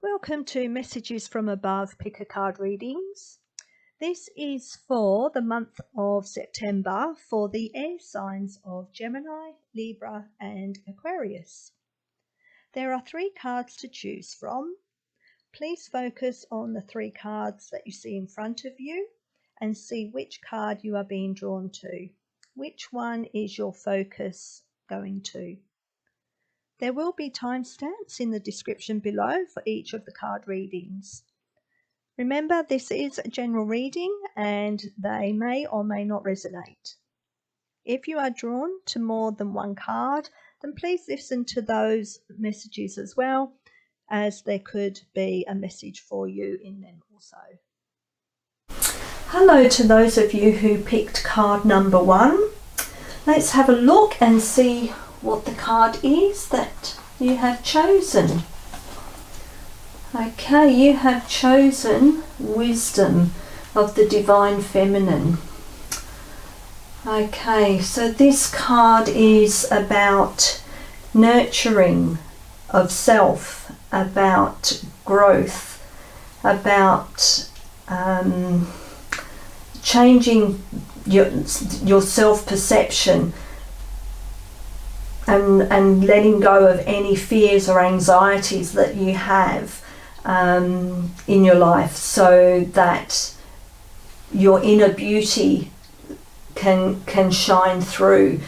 Welcome to Messages from Above Pick a Card readings. This is for the month of September for the air signs of Gemini, Libra and Aquarius. There are 3 cards to choose from. Please focus on the 3 cards that you see in front of you and see which card you are being drawn to. Which one is your focus going to? There will be timestamps in the description below for each of the card readings. Remember, this is a general reading and they may or may not resonate. If you are drawn to more than one card, then please listen to those messages as well, as there could be a message for you in them also. Hello to those of you who picked card number 1. Let's have a look and see what the card is that you have chosen. Okay, you have chosen Wisdom of the Divine Feminine. Okay, so this card is about nurturing of self, about growth, about changing your self-perception, and letting go of any fears or anxieties that you have in your life, so that your inner beauty can shine through.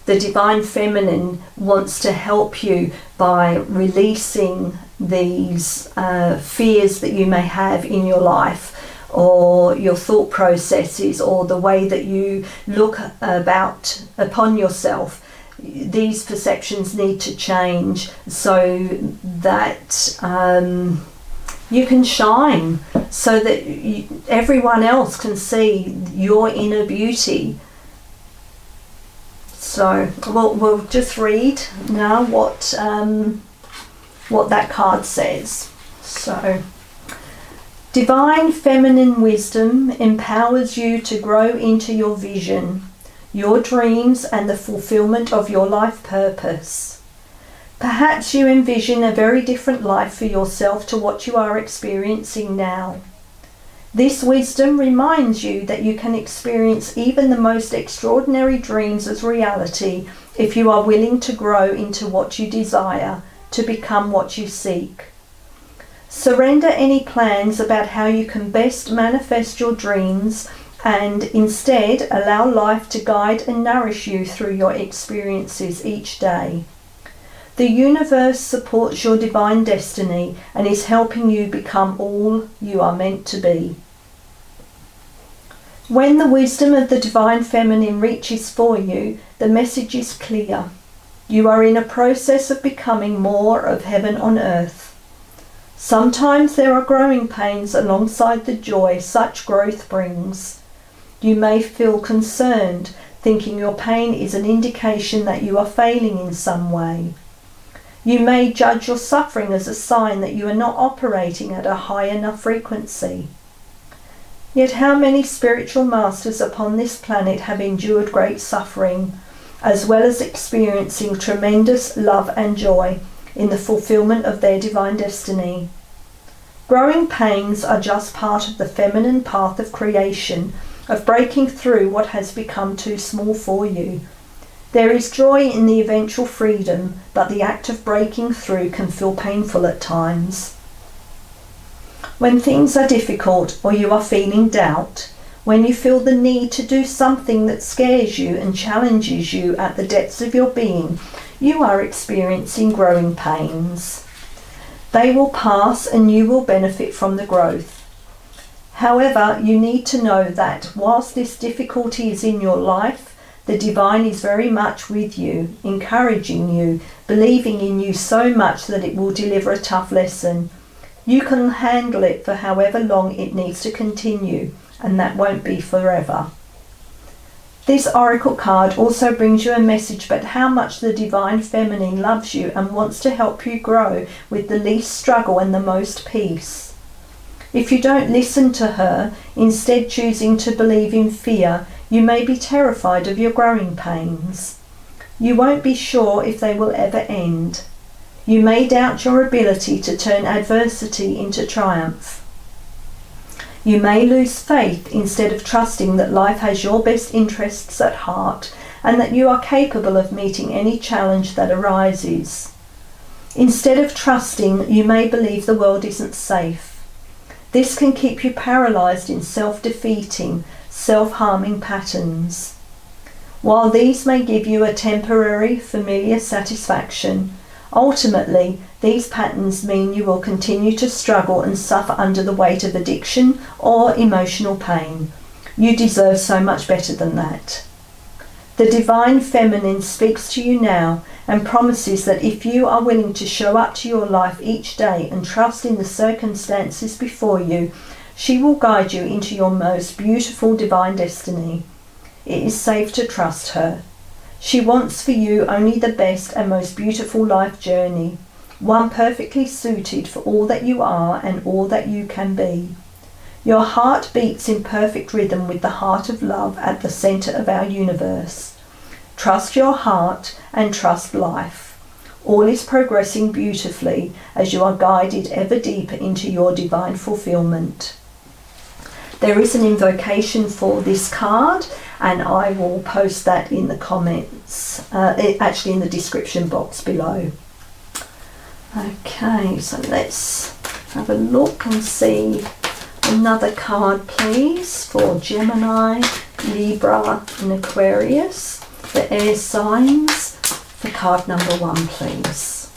The Divine Feminine wants to help you by releasing these fears that you may have in your life, or your thought processes, or the way that you look upon yourself. These perceptions need to change so that you can shine, so that everyone else can see your inner beauty. So we'll just read now what that card says. So, Divine Feminine Wisdom empowers you to grow into your vision, your dreams and the fulfillment of your life purpose. Perhaps you envision a very different life for yourself to what you are experiencing now. This wisdom reminds you that you can experience even the most extraordinary dreams as reality if you are willing to grow into what you desire, to become what you seek. Surrender any plans about how you can best manifest your dreams, and instead allow life to guide and nourish you through your experiences each day. The universe supports your divine destiny and is helping you become all you are meant to be. When the wisdom of the Divine Feminine reaches for you, the message is clear. You are in a process of becoming more of heaven on earth. Sometimes there are growing pains alongside the joy such growth brings. You may feel concerned, thinking your pain is an indication that you are failing in some way. You may judge your suffering as a sign that you are not operating at a high enough frequency. Yet how many spiritual masters upon this planet have endured great suffering, as well as experiencing tremendous love and joy in the fulfillment of their divine destiny. Growing pains are just part of the feminine path of creation, of breaking through what has become too small for you. There is joy in the eventual freedom, but the act of breaking through can feel painful at times. When things are difficult or you are feeling doubt, when you feel the need to do something that scares you and challenges you at the depths of your being, you are experiencing growing pains. They will pass and you will benefit from the growth. However, you need to know that whilst this difficulty is in your life, the Divine is very much with you, encouraging you, believing in you so much that it will deliver a tough lesson. You can handle it for however long it needs to continue, and that won't be forever. This oracle card also brings you a message about how much the Divine Feminine loves you and wants to help you grow with the least struggle and the most peace. If you don't listen to her, instead choosing to believe in fear, you may be terrified of your growing pains. You won't be sure if they will ever end. You may doubt your ability to turn adversity into triumph. You may lose faith instead of trusting that life has your best interests at heart and that you are capable of meeting any challenge that arises. Instead of trusting, you may believe the world isn't safe. This can keep you paralysed in self-defeating, self-harming patterns. While these may give you a temporary, familiar satisfaction, ultimately, these patterns mean you will continue to struggle and suffer under the weight of addiction or emotional pain. You deserve so much better than that. The Divine Feminine speaks to you now and promises that if you are willing to show up to your life each day and trust in the circumstances before you, she will guide you into your most beautiful divine destiny. It is safe to trust her. She wants for you only the best and most beautiful life journey, one perfectly suited for all that you are and all that you can be. Your heart beats in perfect rhythm with the heart of love at the centre of our universe. Trust your heart and trust life. All is progressing beautifully as you are guided ever deeper into your divine fulfillment. There is an invocation for this card, and I will post that in the comments, actually in the description box below. Okay, so let's have a look and see another card, please, for Gemini, Libra and Aquarius, the air signs, for card number 1, please.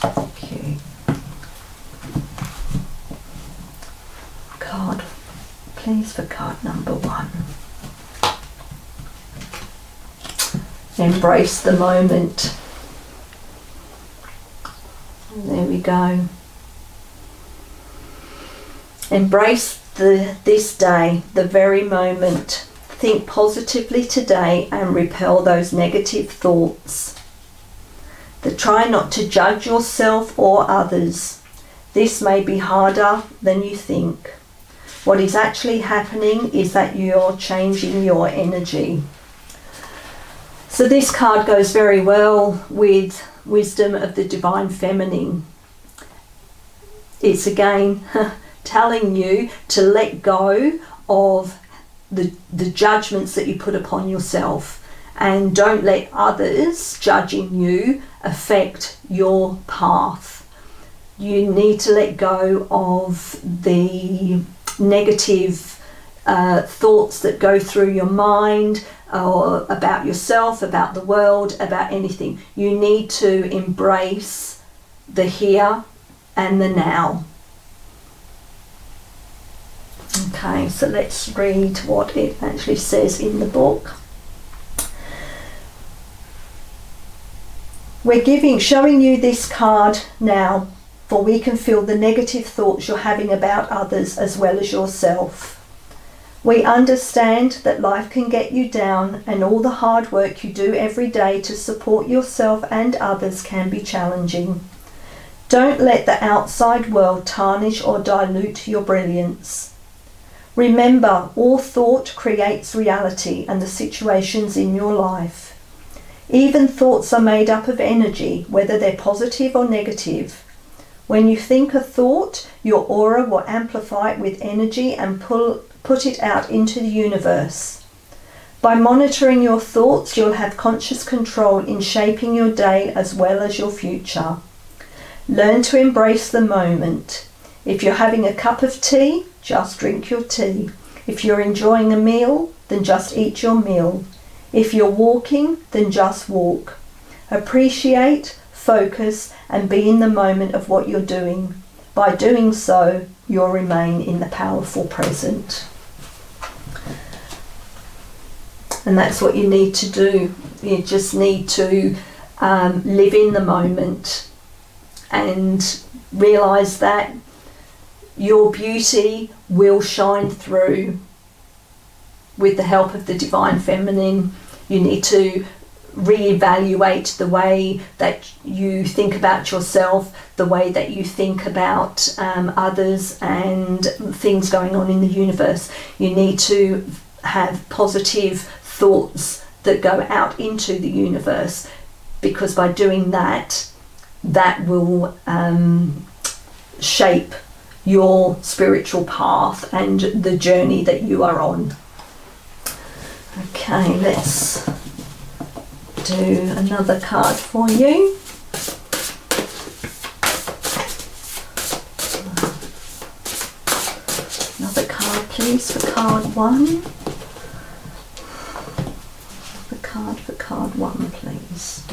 Thank you. Card, please, for card number 1. Embrace the moment. And there we go. Embrace this day, the very moment. Think positively today and repel those negative thoughts. Try not to judge yourself or others. This may be harder than you think. What is actually happening is that you're changing your energy. So this card goes very well with wisdom of the Divine Feminine. It's again telling you to let go of the judgments that you put upon yourself, and don't let others judging you affect your path. You need to let go of the negative thoughts that go through your mind, or about yourself, about the world, about anything. You need to embrace the here and the now. Okay, so let's read what it actually says in the book. We're showing you this card now, for we can feel the negative thoughts you're having about others as well as yourself. We understand that life can get you down, and all the hard work you do every day to support yourself and others can be challenging. Don't let the outside world tarnish or dilute your brilliance. Remember, all thought creates reality and the situations in your life. Even thoughts are made up of energy, whether they're positive or negative. When you think a thought, your aura will amplify it with energy and put it out into the universe. By monitoring your thoughts, you'll have conscious control in shaping your day as well as your future. Learn to embrace the moment. If you're having a cup of tea, just drink your tea. If you're enjoying a meal, then just eat your meal. If you're walking, then just walk. Appreciate, focus, and be in the moment of what you're doing. By doing so, you'll remain in the powerful present. And that's what you need to do. You just need to live in the moment and realise that your beauty will shine through with the help of the Divine Feminine. You need to reevaluate the way that you think about yourself, the way that you think about others and things going on in the universe. You need to have positive thoughts that go out into the universe, because by doing that, that will shape your spiritual path and the journey that you are on. Okay, let's do another card for you. Another card, please, for card 1. The card for card 1, please.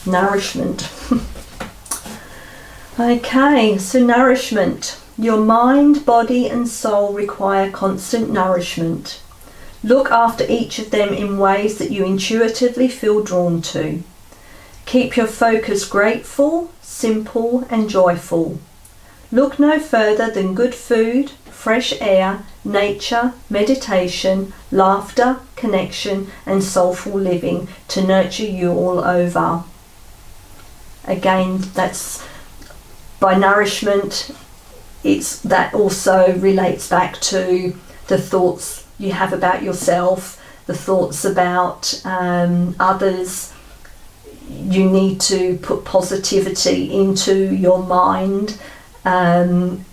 Nourishment. Okay, so nourishment. Your mind, body and soul require constant nourishment. Look after each of them in ways that you intuitively feel drawn to. Keep your focus grateful, simple and joyful. Look no further than good food, fresh air, nature, meditation, laughter, connection and soulful living to nurture you all over. Again, that's by nourishment. It's that also relates back to the thoughts you have about yourself, the thoughts about others. You need to put positivity into your mind, and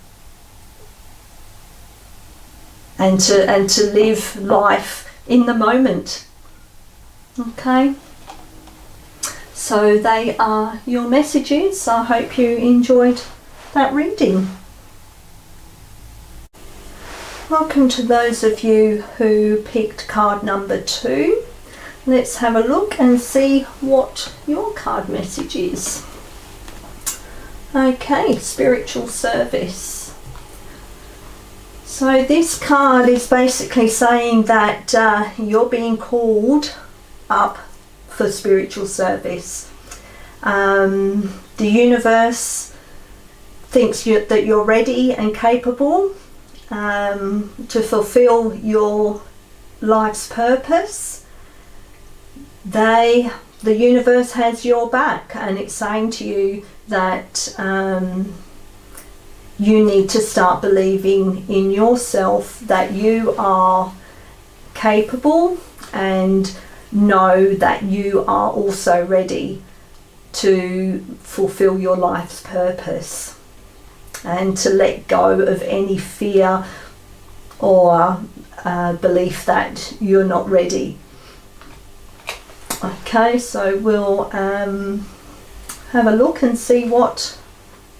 to live life in the moment. Okay, so they are your messages. I hope you enjoyed that reading. Welcome to those of you who picked card number 2. Let's have a look and see what your card message is. Okay, spiritual service. So this card is basically saying that you're being called up for spiritual service. The universe thinks that you're ready and capable to fulfill your life's purpose. The universe has your back, and it's saying to you that you need to start believing in yourself, that you are capable, and know that you are also ready to fulfill your life's purpose, and to let go of any fear or belief that you're not ready. Okay, so we'll have a look and see what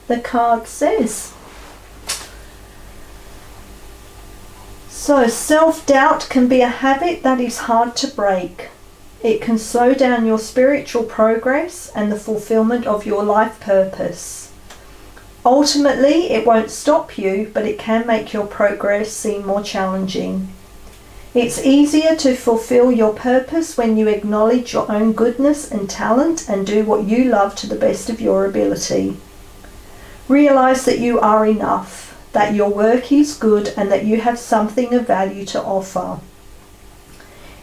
the card says. So self-doubt can be a habit that is hard to break. It can slow down your spiritual progress and the fulfillment of your life purpose. Ultimately, it won't stop you, but it can make your progress seem more challenging. It's easier to fulfill your purpose when you acknowledge your own goodness and talent and do what you love to the best of your ability. Realize that you are enough, that your work is good, and that you have something of value to offer.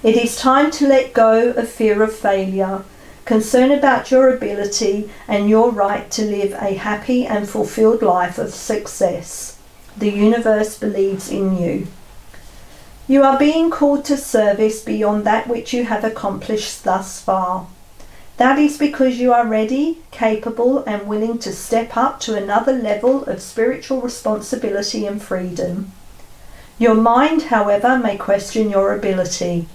It is time to let go of fear of failure, concern about your ability and your right to live a happy and fulfilled life of success. The universe believes in you. You are being called to service beyond that which you have accomplished thus far. That is because you are ready, capable, and willing to step up to another level of spiritual responsibility and freedom. Your mind, however, may question your ability.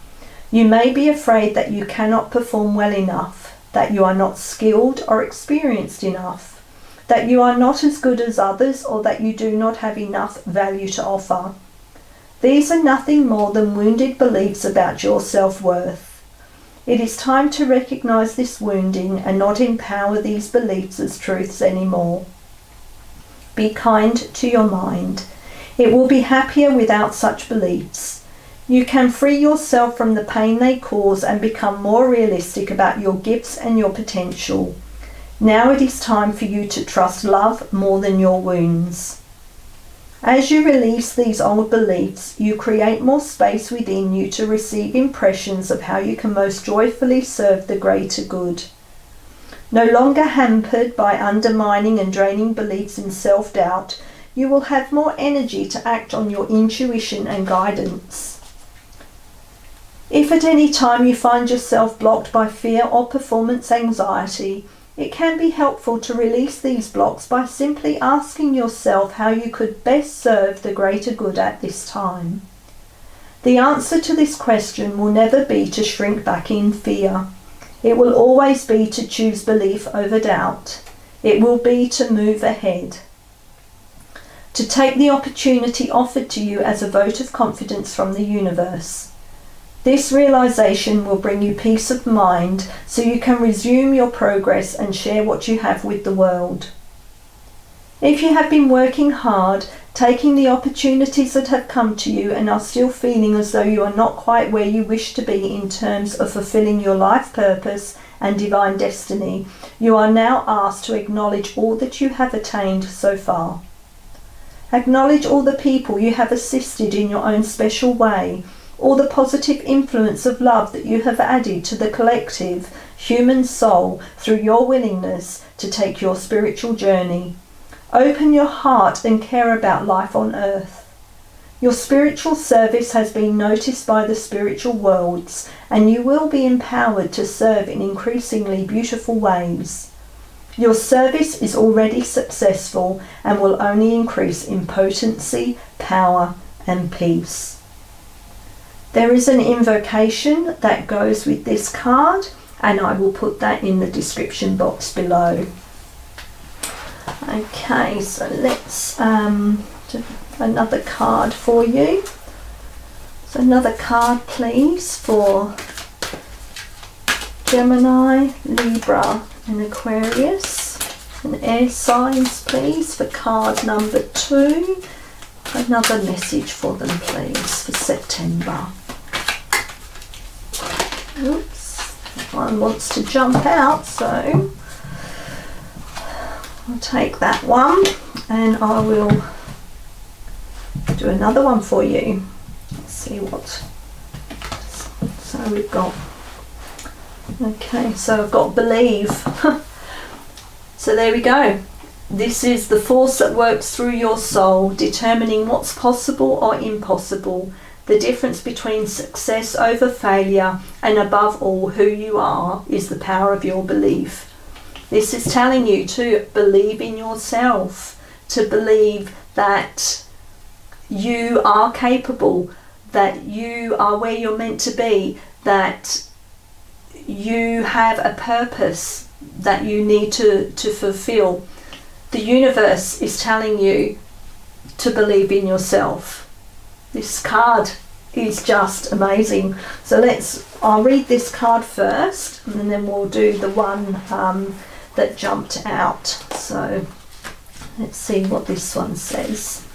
You may be afraid that you cannot perform well enough, that you are not skilled or experienced enough, that you are not as good as others, or that you do not have enough value to offer. These are nothing more than wounded beliefs about your self-worth. It is time to recognize this wounding and not empower these beliefs as truths anymore. Be kind to your mind. It will be happier without such beliefs. You can free yourself from the pain they cause and become more realistic about your gifts and your potential. Now it is time for you to trust love more than your wounds. As you release these old beliefs, you create more space within you to receive impressions of how you can most joyfully serve the greater good. No longer hampered by undermining and draining beliefs in self-doubt, you will have more energy to act on your intuition and guidance. If at any time you find yourself blocked by fear or performance anxiety, it can be helpful to release these blocks by simply asking yourself how you could best serve the greater good at this time. The answer to this question will never be to shrink back in fear. It will always be to choose belief over doubt. It will be to move ahead. To take the opportunity offered to you as a vote of confidence from the universe. This realization will bring you peace of mind so you can resume your progress and share what you have with the world. If you have been working hard, taking the opportunities that have come to you and are still feeling as though you are not quite where you wish to be in terms of fulfilling your life purpose and divine destiny, you are now asked to acknowledge all that you have attained so far. Acknowledge all the people you have assisted in your own special way, all the positive influence of love that you have added to the collective human soul through your willingness to take your spiritual journey. Open your heart and care about life on earth. Your spiritual service has been noticed by the spiritual worlds, and you will be empowered to serve in increasingly beautiful ways. Your service is already successful and will only increase in potency, power, and peace. There is an invocation that goes with this card, and I will put that in the description box below. Okay, so let's do another card for you. So another card, please, for Gemini, Libra, and Aquarius. And air signs, please, for card number 2. Another message for them, please, for September. Oops, one wants to jump out, so I'll take that one and I will do another one for you. Let's see what. So we've got, okay, so I've got believe. So there we go. This is the force that works through your soul, determining what's possible or impossible, the difference between success over failure, and above all, who you are is the power of your belief. This is telling you to believe in yourself, to believe that you are capable, that you are where you're meant to be, that you have a purpose that you need to fulfill. The universe is telling you to believe in yourself. This card is just amazing. So I'll read this card first and then we'll do the one that jumped out. So let's see what this one says.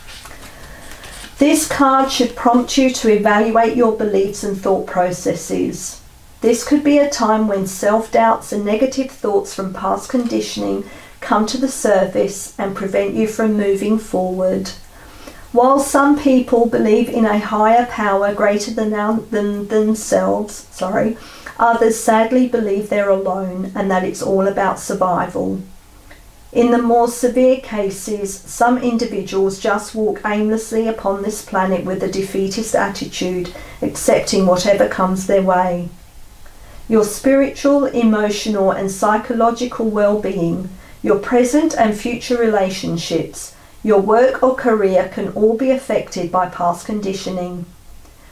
This card should prompt you to evaluate your beliefs and thought processes. This could be a time when self-doubts and negative thoughts from past conditioning come to the surface and prevent you from moving forward. While some people believe in a higher power greater than themselves, others sadly believe they're alone and that it's all about survival. In the more severe cases, some individuals just walk aimlessly upon this planet with a defeatist attitude, accepting whatever comes their way. Your spiritual, emotional, and psychological well-being, your present and future relationships, your work or career can all be affected by past conditioning.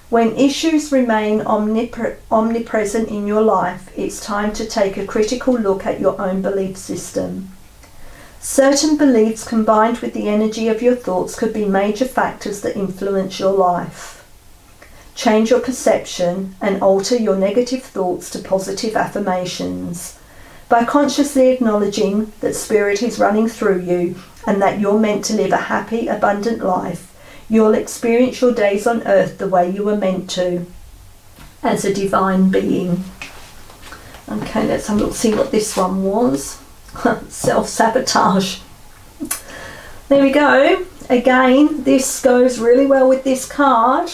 When issues remain omnipresent in your life, it's time to take a critical look at your own belief system. Certain beliefs combined with the energy of your thoughts could be major factors that influence your life. Change your perception and alter your negative thoughts to positive affirmations. By consciously acknowledging that spirit is running through you and that you're meant to live a happy, abundant life, you'll experience your days on earth the way you were meant to, as a divine being. Okay, let's have a look, see what this one was. Self-sabotage. There we go. Again, this goes really well with this card.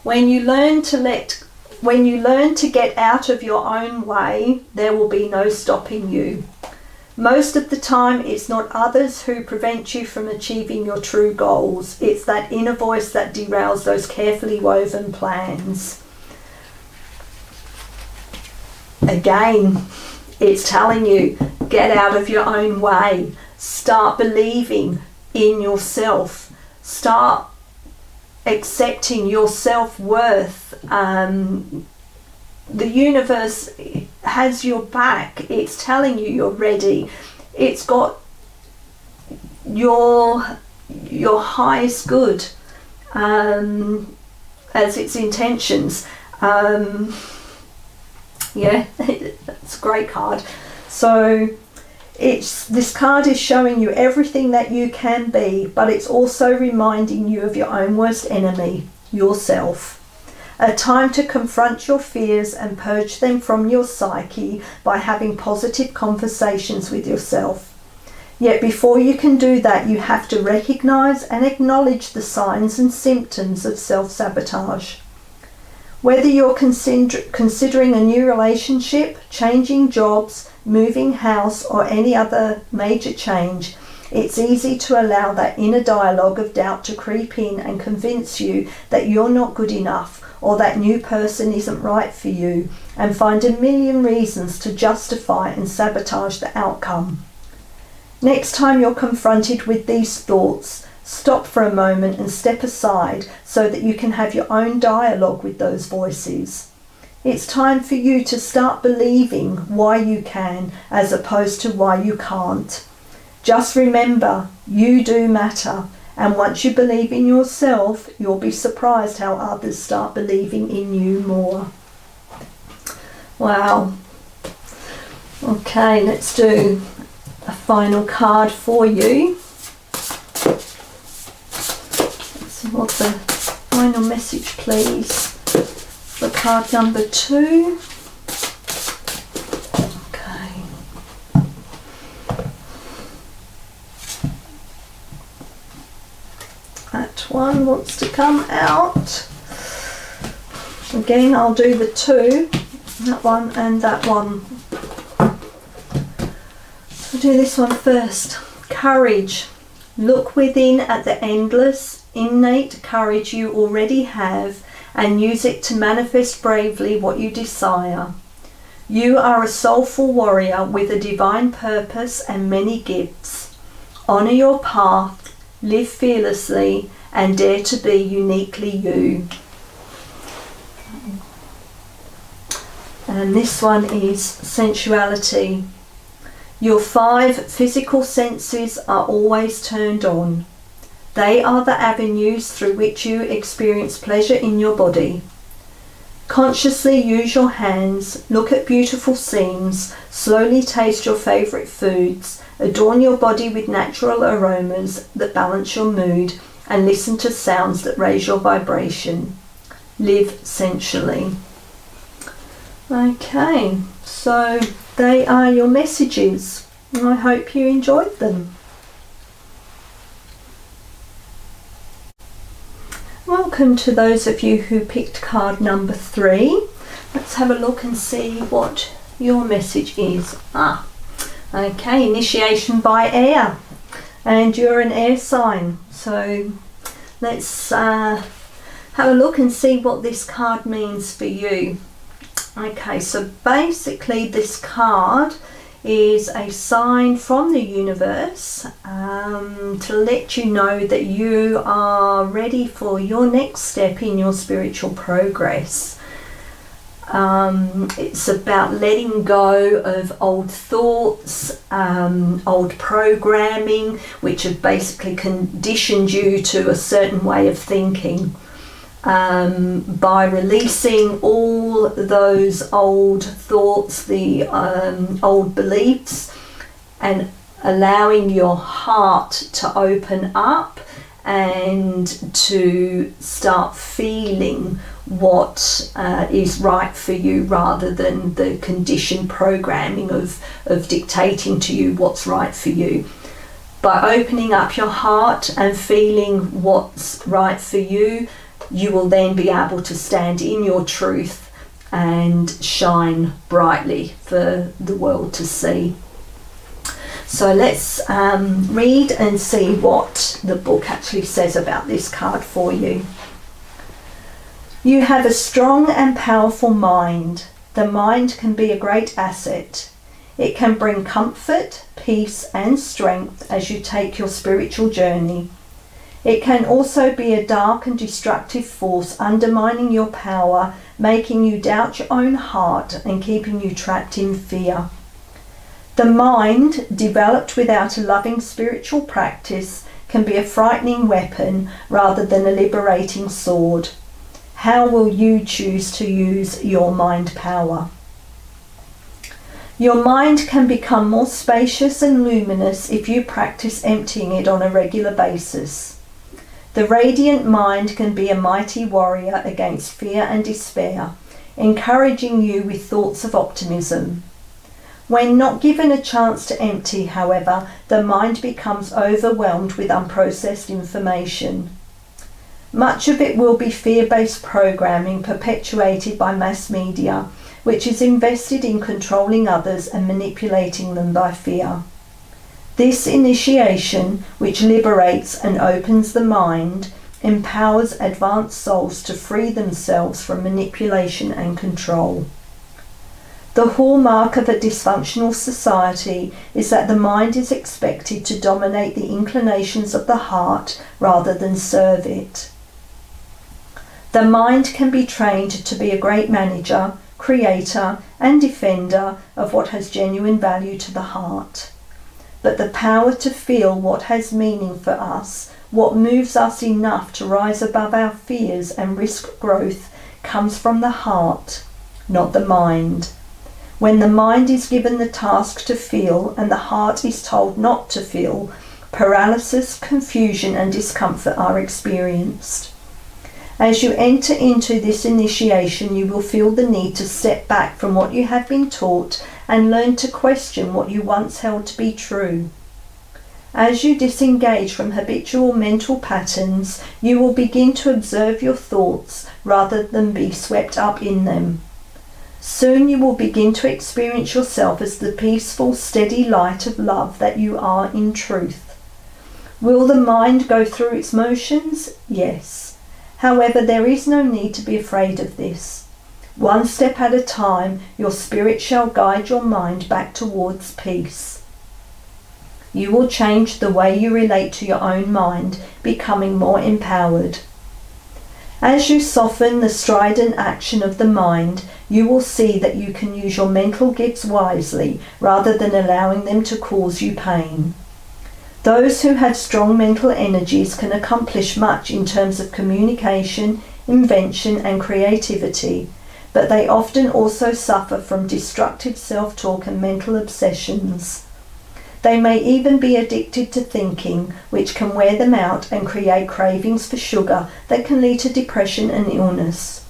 When you learn to get out of your own way, there will be no stopping you. Most of the time, it's not others who prevent you from achieving your true goals. It's that inner voice that derails those carefully woven plans. Again, it's telling you, get out of your own way. Start believing in yourself. Start accepting your self-worth. The universe has your back. It's telling you you're ready. It's got your highest good as its intentions. Yeah, that's a great card. So this card is showing you everything that you can be, but it's also reminding you of your own worst enemy, yourself. A time to confront your fears and purge them from your psyche by having positive conversations with yourself. Yet before you can do that, you have to recognize and acknowledge the signs and symptoms of self-sabotage. Whether you're considering a new relationship, changing jobs, moving house, or any other major change, it's easy to allow that inner dialogue of doubt to creep in and convince you that you're not good enough or that new person isn't right for you, and find a million reasons to justify and sabotage the outcome. Next time you're confronted with these thoughts, stop for a moment and step aside so that you can have your own dialogue with those voices. It's time for you to start believing why you can as opposed to why you can't. Just remember, you do matter. And once you believe in yourself, you'll be surprised how others start believing in you more. Wow. Okay, let's do a final card for you. Let's see what the final message, please, for card number 2. That one wants to come out. Again, I'll do the 2, that one and that one. I'll do this one first. Courage. Look within at the endless, innate courage you already have and use it to manifest bravely what you desire. You are a soulful warrior with a divine purpose and many gifts. Honour your path. Live fearlessly and dare to be uniquely you. And this one is sensuality. Your 5 physical senses are always turned on. They are the avenues through which you experience pleasure in your body. Consciously use your hands, look at beautiful scenes, slowly taste your favourite foods, adorn your body with natural aromas that balance your mood, and listen to sounds that raise your vibration. Live sensually. Okay, so they are your messages. I hope you enjoyed them. Welcome to those of you who picked card number 3. Let's have a look and see what your message is. Okay, initiation by air, and you're an air sign, so let's have a look and see what this card means for you. Okay, so basically this card is a sign from the universe to let you know that you are ready for your next step in your spiritual progress. It's about letting go of old thoughts, old programming, which have basically conditioned you to a certain way of thinking. By releasing all those old thoughts, the old beliefs, and allowing your heart to open up and to start feeling what is right for you, rather than the conditioned programming of dictating to you what's right for you. By opening up your heart and feeling what's right for you, you will then be able to stand in your truth and shine brightly for the world to see. So let's read and see what the book actually says about this card for you. You have a strong and powerful mind. The mind can be a great asset. It can bring comfort, peace and strength as you take your spiritual journey. It can also be a dark and destructive force undermining your power, making you doubt your own heart and keeping you trapped in fear. The mind, developed without a loving spiritual practice, can be a frightening weapon rather than a liberating sword. How will you choose to use your mind power? Your mind can become more spacious and luminous if you practice emptying it on a regular basis. The radiant mind can be a mighty warrior against fear and despair, encouraging you with thoughts of optimism. When not given a chance to empty, however, the mind becomes overwhelmed with unprocessed information. Much of it will be fear-based programming perpetuated by mass media, which is invested in controlling others and manipulating them by fear. This initiation, which liberates and opens the mind, empowers advanced souls to free themselves from manipulation and control. The hallmark of a dysfunctional society is that the mind is expected to dominate the inclinations of the heart rather than serve it. The mind can be trained to be a great manager, creator and defender of what has genuine value to the heart. But the power to feel what has meaning for us, what moves us enough to rise above our fears and risk growth, comes from the heart, not the mind. When the mind is given the task to feel and the heart is told not to feel, paralysis, confusion and discomfort are experienced. As you enter into this initiation, you will feel the need to step back from what you have been taught and learn to question what you once held to be true. As you disengage from habitual mental patterns, you will begin to observe your thoughts rather than be swept up in them. Soon you will begin to experience yourself as the peaceful, steady light of love that you are in truth. Will the mind go through its motions? Yes. However, there is no need to be afraid of this. One step at a time, your spirit shall guide your mind back towards peace. You will change the way you relate to your own mind, becoming more empowered. As you soften the strident action of the mind, you will see that you can use your mental gifts wisely rather than allowing them to cause you pain. Those who have strong mental energies can accomplish much in terms of communication, invention and creativity, but they often also suffer from destructive self-talk and mental obsessions. They may even be addicted to thinking, which can wear them out and create cravings for sugar that can lead to depression and illness.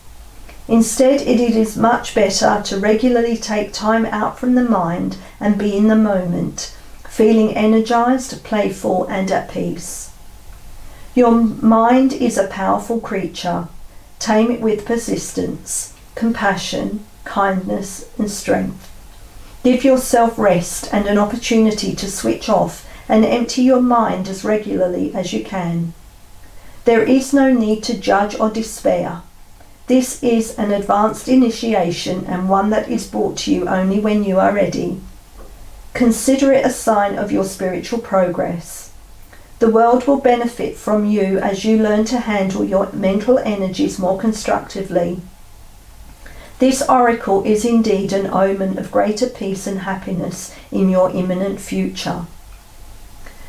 Instead, it is much better to regularly take time out from the mind and be in the moment, feeling energized, playful and at peace. Your mind is a powerful creature. Tame it with persistence, compassion, kindness and strength. Give yourself rest and an opportunity to switch off and empty your mind as regularly as you can. There is no need to judge or despair. This is an advanced initiation and one that is brought to you only when you are ready. Consider it a sign of your spiritual progress. The world will benefit from you as you learn to handle your mental energies more constructively. This oracle is indeed an omen of greater peace and happiness in your imminent future.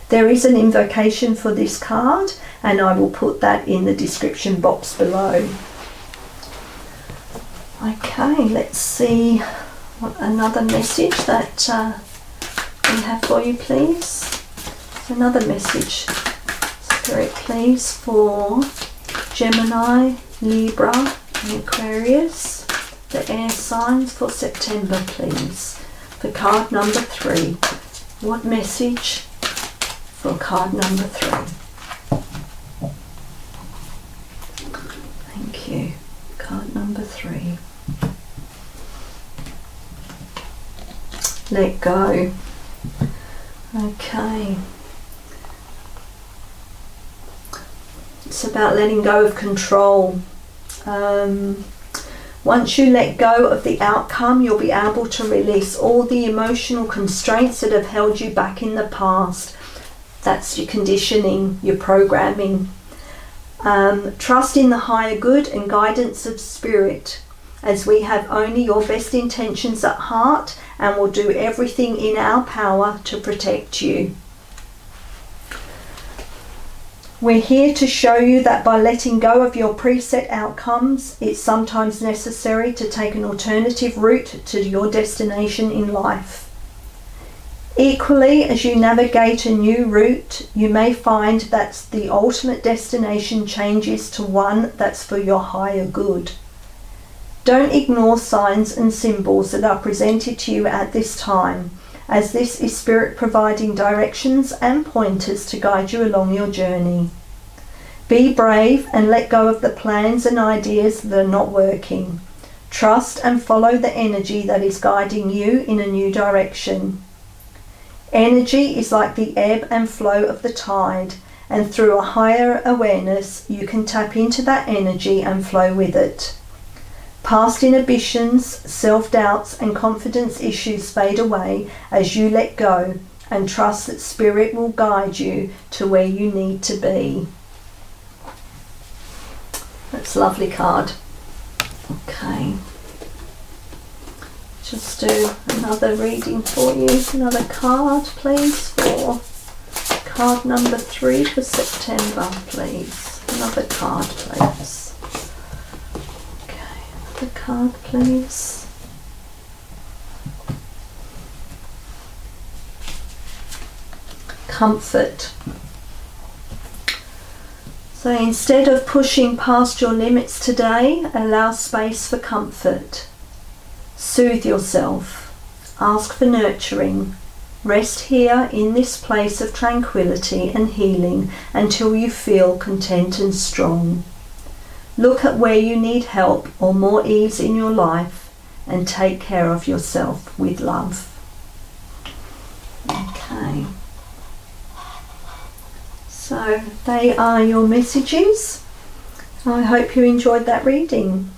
There is an invocation for this card, and I will put that in the description box below. Okay, let's see what another message that we have for you, please. Another message, Spirit, please, for Gemini, Libra and Aquarius, the air signs for September, please. For card number 3, what message for card number 3? Thank you. Card number 3. Let go. Okay. It's about letting go of control. Once you let go of the outcome, you'll be able to release all the emotional constraints that have held you back in the past. That's your conditioning, your programming. Trust in the higher good and guidance of spirit, as we have only your best intentions at heart and will do everything in our power to protect you. We're here to show you that by letting go of your preset outcomes, it's sometimes necessary to take an alternative route to your destination in life. Equally, as you navigate a new route, you may find that the ultimate destination changes to one that's for your higher good. Don't ignore signs and symbols that are presented to you at this time, as this is Spirit providing directions and pointers to guide you along your journey. Be brave and let go of the plans and ideas that are not working. Trust and follow the energy that is guiding you in a new direction. Energy is like the ebb and flow of the tide, and through a higher awareness you can tap into that energy and flow with it. Past inhibitions, self-doubts and confidence issues fade away as you let go and trust that Spirit will guide you to where you need to be. That's a lovely card. Okay. Just do another reading for you. Another card, please, for card number 3 for September, please. Another card, please. Okay, another card, please. Comfort. So instead of pushing past your limits today, allow space for comfort. Soothe yourself. Ask for nurturing. Rest here in this place of tranquility and healing until you feel content and strong. Look at where you need help or more ease in your life and take care of yourself with love. Okay. So they are your messages. I hope you enjoyed that reading.